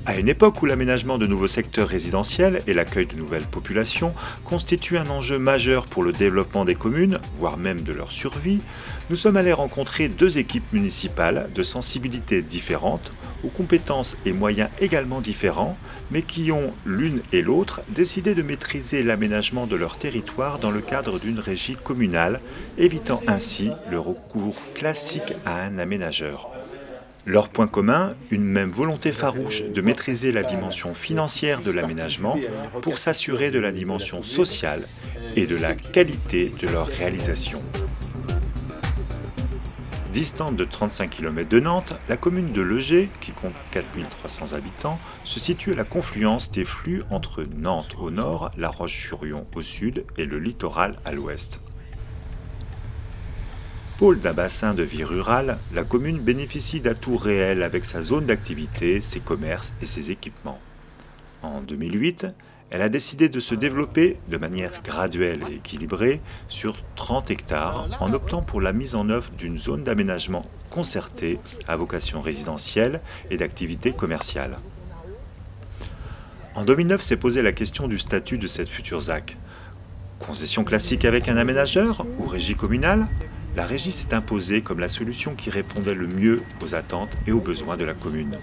À une époque où l'aménagement de nouveaux secteurs résidentiels et l'accueil de nouvelles populations constituent un enjeu majeur pour le développement des communes, voire même de leur survie, nous sommes allés rencontrer deux équipes municipales de sensibilités différentes, aux compétences et moyens également différents, mais qui ont, l'une et l'autre, décidé de maîtriser l'aménagement de leur territoire dans le cadre d'une régie communale, évitant ainsi le recours classique à un aménageur. Leur point commun, une même volonté farouche de maîtriser la dimension financière de l'aménagement pour s'assurer de la dimension sociale et de la qualité de leur réalisation. Distante de 35 km de Nantes, la commune de Legé, qui compte 4300 habitants, se situe à la confluence des flux entre Nantes au nord, La Roche-sur-Yon au sud et le littoral à l'ouest. Pôle d'un bassin de vie rurale, la commune bénéficie d'atouts réels avec sa zone d'activité, ses commerces et ses équipements. En 2008, elle a décidé de se développer de manière graduelle et équilibrée sur 30 hectares en optant pour la mise en œuvre d'une zone d'aménagement concertée à vocation résidentielle et d'activité commerciale. En 2009 s'est posée la question du statut de cette future ZAC. Concession classique avec un aménageur ou régie communale ? La régie s'est imposée comme la solution qui répondait le mieux aux attentes et aux besoins de la commune.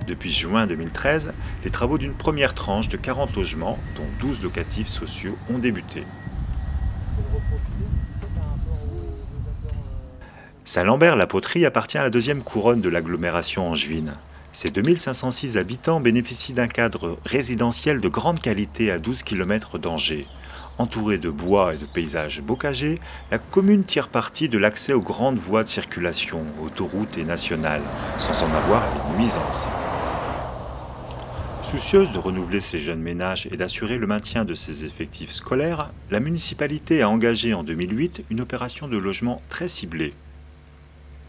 Depuis juin 2013, les travaux d'une première tranche de 40 logements, dont 12 locatifs sociaux, ont débuté. Saint-Lambert-la-Poterie appartient à la deuxième couronne de l'agglomération angevine. Ses 2506 habitants bénéficient d'un cadre résidentiel de grande qualité à 12 km d'Angers. Entourée de bois et de paysages bocagés, la commune tire parti de l'accès aux grandes voies de circulation, autoroutes et nationales, sans en avoir les nuisances. Soucieuse de renouveler ses jeunes ménages et d'assurer le maintien de ses effectifs scolaires, la municipalité a engagé en 2008 une opération de logement très ciblée.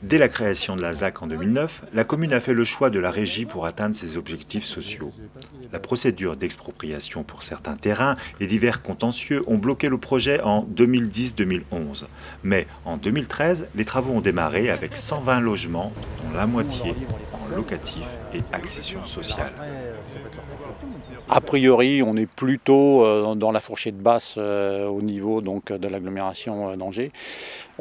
Dès la création de la ZAC en 2009, la commune a fait le choix de la régie pour atteindre ses objectifs sociaux. La procédure d'expropriation pour certains terrains et divers contentieux ont bloqué le projet en 2010-2011. Mais en 2013, les travaux ont démarré avec 120 logements, dont la moitié en locatif et accession sociale. A priori, on est plutôt dans la fourchette basse au niveau donc, de l'agglomération d'Angers.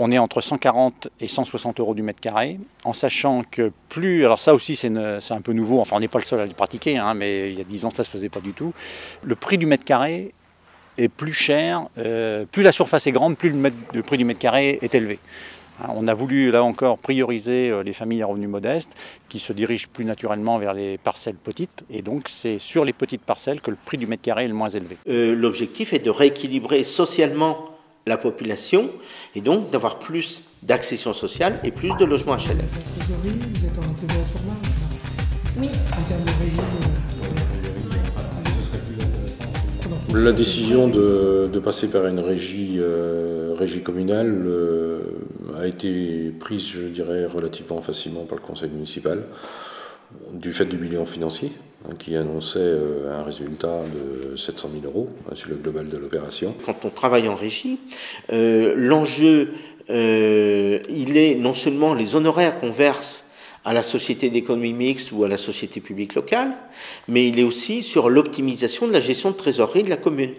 On est entre 140 et 160 € du mètre carré, en sachant que plus, alors ça aussi c'est un peu nouveau, enfin on n'est pas le seul à le pratiquer, hein, mais il y a 10 ans ça ne se faisait pas du tout. Le prix du mètre carré est plus cher, plus la surface est grande, plus le prix du mètre carré est élevé. On a voulu, là encore, prioriser les familles à revenus modestes qui se dirigent plus naturellement vers les parcelles petites. Et donc, c'est sur les petites parcelles que le prix du mètre carré est le moins élevé. L'objectif est de rééquilibrer socialement la population et donc d'avoir plus d'accession sociale et plus de logements HLM. Vous êtes en TVA sur marge? Oui. En termes de régie, La décision de passer par une régie communale a été prise, je dirais, relativement facilement par le conseil municipal, du fait du bilan financier, qui annonçait un résultat de 700 000 € sur le global de l'opération. Quand on travaille en régie, l'enjeu, il est non seulement les honoraires qu'on verse à la société d'économie mixte ou à la société publique locale, mais il est aussi sur l'optimisation de la gestion de trésorerie de la commune.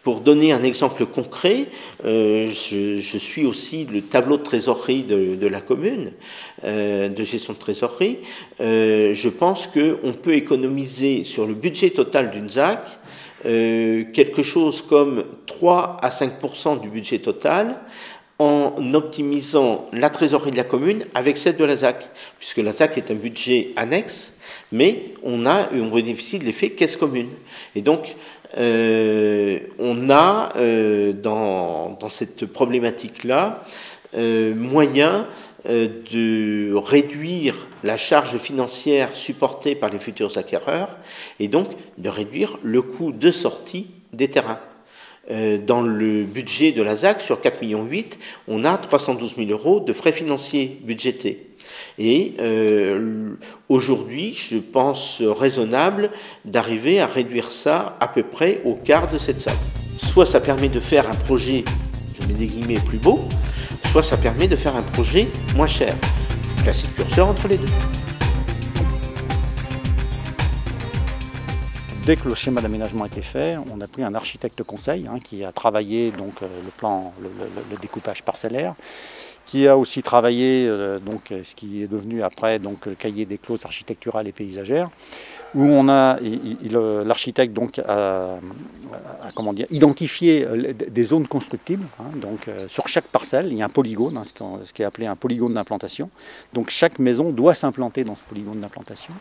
Pour donner un exemple concret, je suis aussi le tableau de trésorerie de la commune, de gestion de trésorerie. Je pense qu'on peut économiser sur le budget total d'une ZAC quelque chose comme 3 à 5% du budget total, en optimisant la trésorerie de la commune avec celle de la ZAC, puisque la ZAC est un budget annexe, mais on bénéficie de l'effet caisse commune. Et donc, on a dans cette problématique-là moyen de réduire la charge financière supportée par les futurs acquéreurs et donc de réduire le coût de sortie des terrains. Dans le budget de la ZAC, sur 4,8 millions, on a 312 000 € de frais financiers budgétés. Et aujourd'hui, je pense raisonnable d'arriver à réduire ça à peu près au quart de cette ZAC. Soit ça permet de faire un projet, je je mets des guillemets, plus beau, soit ça permet de faire un projet moins cher. Il faut placer le curseur entre les deux. Dès que le schéma d'aménagement a été fait, on a pris un architecte conseil qui a travaillé donc, le découpage parcellaire, qui a aussi travaillé donc, ce qui est devenu après donc, le cahier des clauses architecturales et paysagères, où on a l'architecte donc a identifié des zones constructibles. Donc sur chaque parcelle, il y a un polygone, ce qui est appelé un polygone d'implantation. Donc chaque maison doit s'implanter dans ce polygone d'implantation.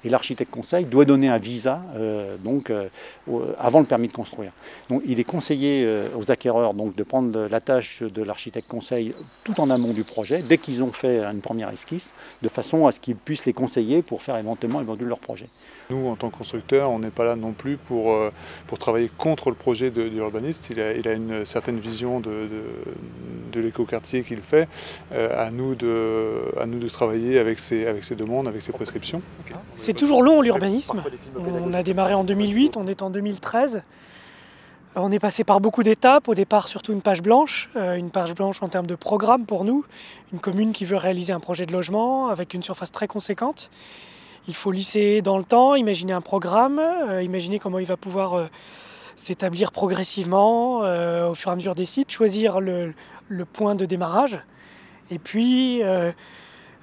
Et l'architecte conseil doit donner un visa avant le permis de construire. Donc il est conseillé aux acquéreurs donc, de prendre la tâche de l'architecte conseil tout en amont du projet, dès qu'ils ont fait une première esquisse, de façon à ce qu'ils puissent les conseiller pour faire éventuellement leur projet. Nous, en tant que constructeurs, on n'est pas là non plus pour travailler contre le projet de l'urbaniste. Il a une certaine vision de l'écoquartier qu'il fait. À nous de travailler avec ses demandes, avec ses prescriptions. C'est toujours long l'urbanisme. On a démarré en 2008, on est en 2013. On est passé par beaucoup d'étapes, au départ surtout une page blanche en termes de programme pour nous, une commune qui veut réaliser un projet de logement avec une surface très conséquente. Il faut lisser dans le temps, imaginer un programme, imaginer comment il va pouvoir s'établir progressivement au fur et à mesure des sites, choisir le point de démarrage et puis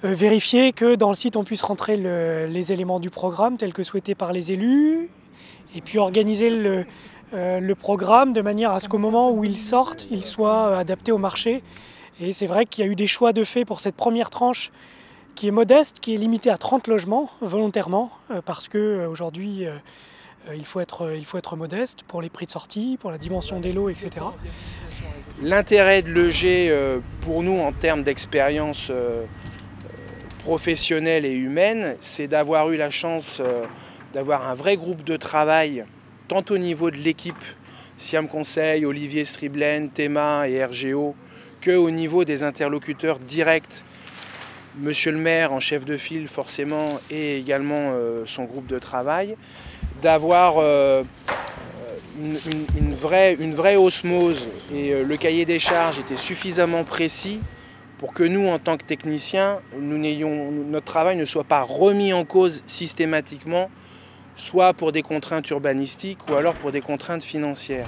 vérifier que dans le site on puisse rentrer les éléments du programme tels que souhaités par les élus et puis organiser le programme de manière à ce qu'au moment où ils sortent, il soit adapté au marché. Et c'est vrai qu'il y a eu des choix de fait pour cette première tranche qui est modeste, qui est limitée à 30 logements volontairement, parce qu'aujourd'hui il faut être modeste pour les prix de sortie, pour la dimension des lots, etc. L'intérêt de l'EG pour nous en termes d'expérience professionnelle et humaine, c'est d'avoir eu la chance d'avoir un vrai groupe de travail, tant au niveau de l'équipe, Siam Conseil, Olivier Striblen, Théma et RGO, qu'au niveau des interlocuteurs directs, Monsieur le maire en chef de file forcément et également son groupe de travail, d'avoir une vraie osmose et le cahier des charges était suffisamment précis pour que nous en tant que techniciens, notre travail ne soit pas remis en cause systématiquement, soit pour des contraintes urbanistiques ou alors pour des contraintes financières.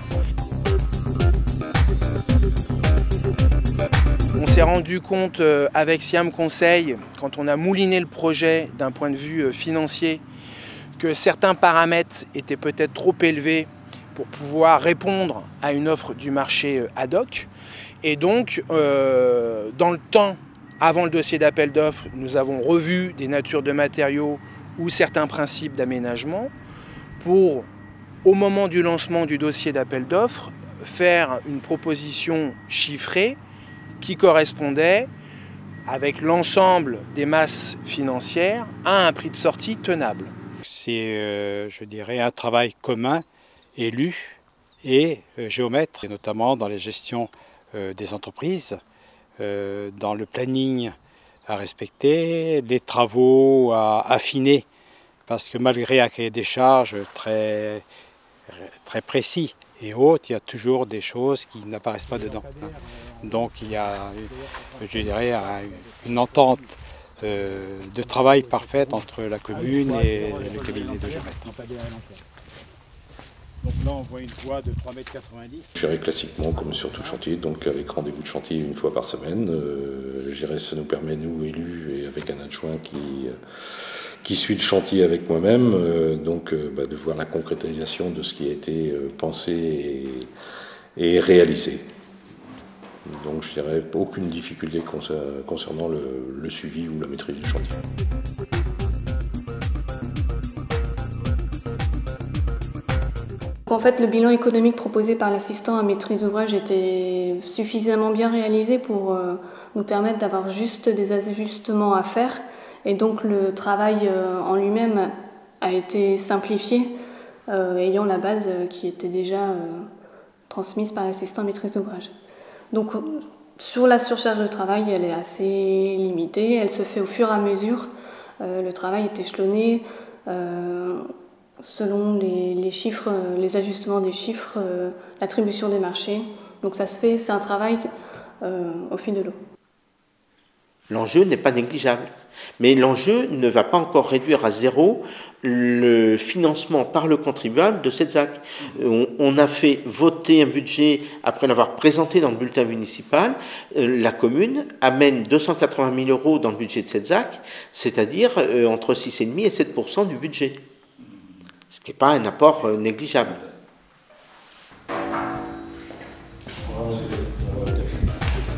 On s'est rendu compte avec Siam Conseil, quand on a mouliné le projet d'un point de vue financier, que certains paramètres étaient peut-être trop élevés pour pouvoir répondre à une offre du marché ad hoc. Et donc, dans le temps, avant le dossier d'appel d'offres, nous avons revu des natures de matériaux ou certains principes d'aménagement pour, au moment du lancement du dossier d'appel d'offres, faire une proposition chiffrée qui correspondait avec l'ensemble des masses financières à un prix de sortie tenable. C'est, je dirais, un travail commun, élus et géomètres, et notamment dans les gestions des entreprises, dans le planning à respecter, les travaux à affiner, parce que malgré un cahier des charges très précis et autres, il y a toujours des choses qui n'apparaissent pas dedans. Donc il y a, je dirais, une entente de travail parfaite entre la commune et le cabinet de géomètre. Donc là on voit une voie de 3,90 m. Gérer classiquement comme sur tout chantier, donc avec rendez-vous de chantier une fois par semaine. Gérer, ça nous permet, nous élus, et avec un adjoint qui suit le chantier avec moi-même, de voir la concrétisation de ce qui a été pensé et réalisé. Donc je dirais aucune difficulté concernant le suivi ou la maîtrise du chantier. En fait, le bilan économique proposé par l'assistant à maîtrise d'ouvrage était suffisamment bien réalisé pour nous permettre d'avoir juste des ajustements à faire. Et donc le travail en lui-même a été simplifié, ayant la base qui était déjà transmise par l'assistant à maîtrise d'ouvrage. Donc sur la surcharge de travail, elle est assez limitée, elle se fait au fur et à mesure. Le travail est échelonné selon les chiffres, les ajustements des chiffres, l'attribution des marchés. Donc ça se fait, c'est un travail au fil de l'eau. L'enjeu n'est pas négligeable, mais l'enjeu ne va pas encore réduire à zéro le financement par le contribuable de cette ZAC. On a fait voter un budget après l'avoir présenté dans le bulletin municipal. La commune amène 280 000 € dans le budget de cette ZAC, c'est-à-dire entre 6,5 et 7% du budget, ce qui n'est pas un apport négligeable.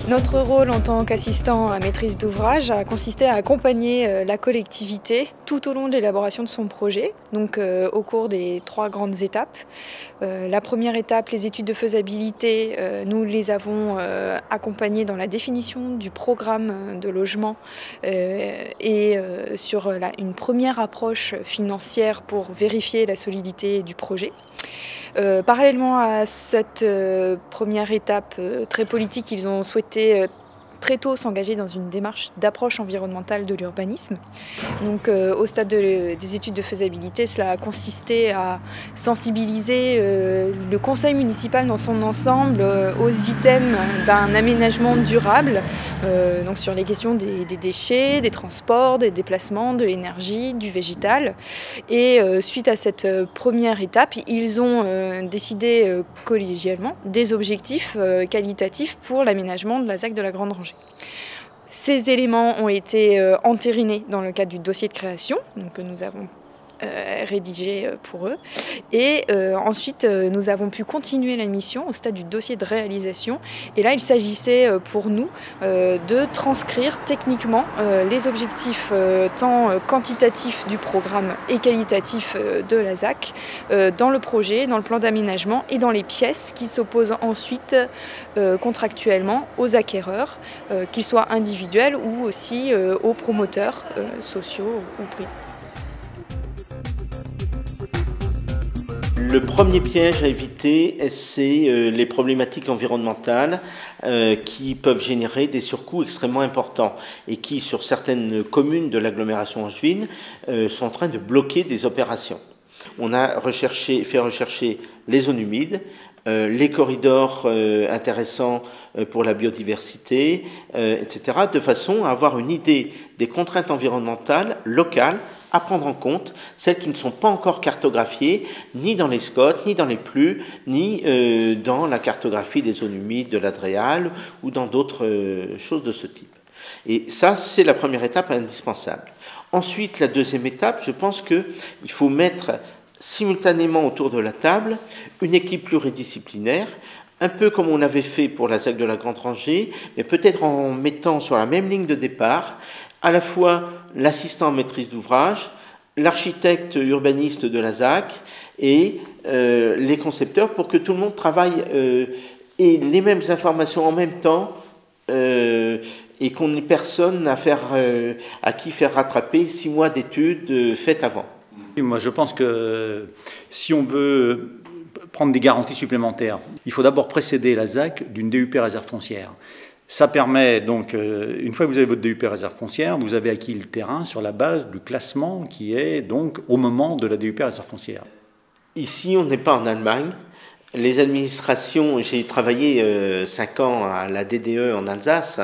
Notre rôle en tant qu'assistant à maîtrise d'ouvrage a consisté à accompagner la collectivité tout au long de l'élaboration de son projet, donc au cours des 3 grandes étapes. La première étape, les études de faisabilité, nous les avons accompagnées dans la définition du programme de logement et sur une première approche financière pour vérifier la solidité du projet. Parallèlement à cette première étape très politique, ils ont souhaité très tôt s'engager dans une démarche d'approche environnementale de l'urbanisme. Donc au stade des études de faisabilité, cela a consisté à sensibiliser le conseil municipal dans son ensemble aux items d'un aménagement durable, donc sur les questions des déchets, des transports, des déplacements, de l'énergie, du végétal. Et suite à cette première étape, ils ont décidé collégialement des objectifs qualitatifs pour l'aménagement de la ZAC de la Grande Rangée. Ces éléments ont été entérinés dans le cadre du dossier de création que nous avons rédigé pour eux. Et ensuite, nous avons pu continuer la mission au stade du dossier de réalisation. Et là, il s'agissait pour nous de transcrire techniquement les objectifs tant quantitatifs du programme et qualitatifs de la ZAC dans le projet, dans le plan d'aménagement et dans les pièces qui s'opposent ensuite contractuellement aux acquéreurs, qu'ils soient individuels ou aussi aux promoteurs sociaux ou privés. Le premier piège à éviter, c'est les problématiques environnementales qui peuvent générer des surcoûts extrêmement importants et qui, sur certaines communes de l'agglomération angevine, sont en train de bloquer des opérations. On a fait rechercher les zones humides, les corridors intéressants pour la biodiversité, etc., de façon à avoir une idée des contraintes environnementales locales à prendre en compte, celles qui ne sont pas encore cartographiées, ni dans les SCOT, ni dans les PLU, ni dans la cartographie des zones humides de l'Adréal ou dans d'autres choses de ce type. Et ça, c'est la première étape indispensable. Ensuite, la deuxième étape, je pense qu'il faut mettre simultanément autour de la table une équipe pluridisciplinaire, un peu comme on avait fait pour la ZAC de la Grande Rangée, mais peut-être en mettant sur la même ligne de départ à la fois l'assistant en maîtrise d'ouvrage, l'architecte urbaniste de la ZAC et les concepteurs pour que tout le monde travaille et les mêmes informations en même temps et qu'on n'ait personne à qui faire rattraper 6 mois d'études faites avant. Moi, je pense que si on veut prendre des garanties supplémentaires, il faut d'abord précéder la ZAC d'une DUP réserve foncière. Ça permet donc, une fois que vous avez votre DUP réserve foncière, vous avez acquis le terrain sur la base du classement qui est donc au moment de la DUP réserve foncière. Ici, on n'est pas en Allemagne. Les administrations, j'ai travaillé 5 ans à la DDE en Alsace,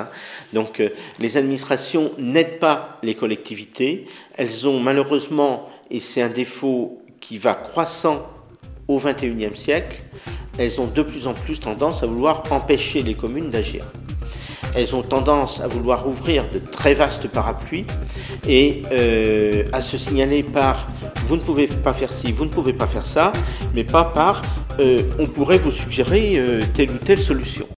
donc les administrations n'aident pas les collectivités. Elles ont malheureusement, et c'est un défaut qui va croissant au XXIe siècle, elles ont de plus en plus tendance à vouloir empêcher les communes d'agir. Elles ont tendance à vouloir ouvrir de très vastes parapluies et à se signaler par « vous ne pouvez pas faire ci, vous ne pouvez pas faire ça », mais pas par « on pourrait vous suggérer telle ou telle solution ».